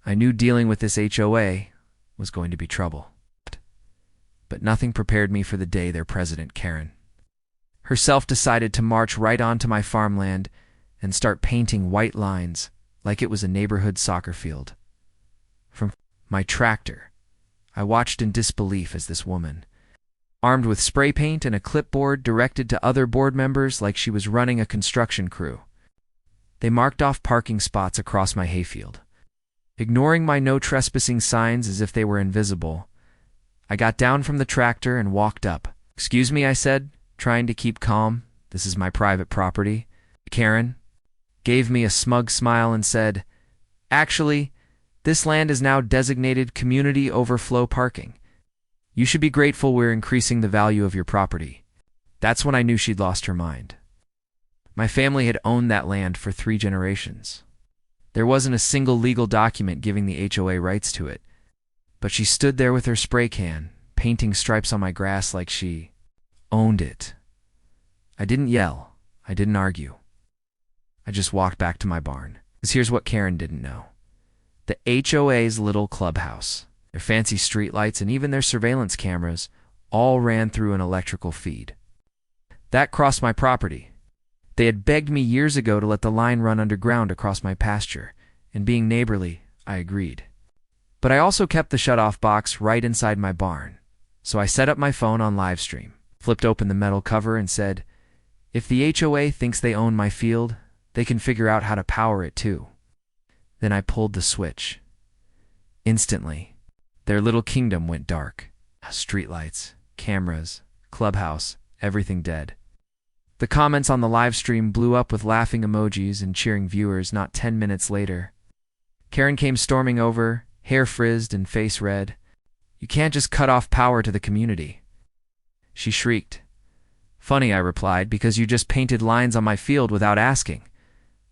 I knew dealing with this HOA was going to be trouble. But nothing prepared me for the day their president, Karen, herself decided to march right onto my farmland and start painting white lines like it was a neighborhood soccer field. From my tractor, I watched in disbelief as this woman, armed with spray paint and a clipboard directed to other board members like she was running a construction crew. They marked off parking spots across my hayfield. Ignoring my no trespassing signs as if they were invisible, I got down from the tractor and walked up. "Excuse me," I said, trying to keep calm. "This is my private property." Karen gave me a smug smile and said, "Actually, this land is now designated community overflow parking. You should be grateful we're increasing the value of your property." That's when I knew she'd lost her mind. My family had owned that land for 3 generations. There wasn't a single legal document giving the HOA rights to it, but she stood there with her spray can, painting stripes on my grass like she owned it. I didn't yell. I didn't argue. I just walked back to my barn. 'Cause here's what Karen didn't know. The HOA's little clubhouse, their fancy streetlights, and even their surveillance cameras all ran through an electrical feed. That crossed my property. They had begged me years ago to let the line run underground across my pasture, and being neighborly, I agreed. But I also kept the shutoff box right inside my barn, so I set up my phone on live stream, flipped open the metal cover and said, "If the HOA thinks they own my field, they can figure out how to power it too." Then I pulled the switch. Instantly, their little kingdom went dark. Streetlights, cameras, clubhouse, everything dead. The comments on the live stream blew up with laughing emojis and cheering viewers. Not 10 minutes later, Karen came storming over, hair frizzed and face red. "You can't just cut off power to the community," she shrieked. "Funny," I replied, "because you just painted lines on my field without asking."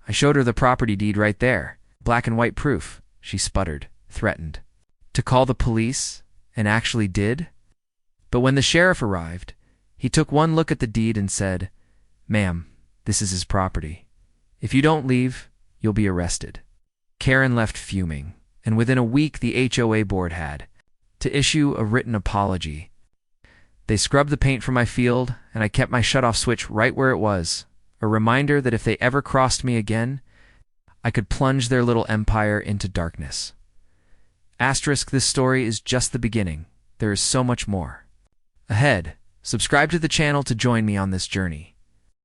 I showed her the property deed right there, black and white proof. She sputtered, threatened to call the police, and actually did. But when the sheriff arrived, he took one look at the deed and said, "Ma'am, this is his property. If you don't leave, you'll be arrested." Karen left fuming, and within a week the HOA board had to issue a written apology. They scrubbed the paint from my field, and I kept my shutoff switch right where it was, a reminder that if they ever crossed me again, I could plunge their little empire into darkness. Asterisk, this story is just the beginning. There is so much more ahead. Subscribe to the channel to join me on this journey.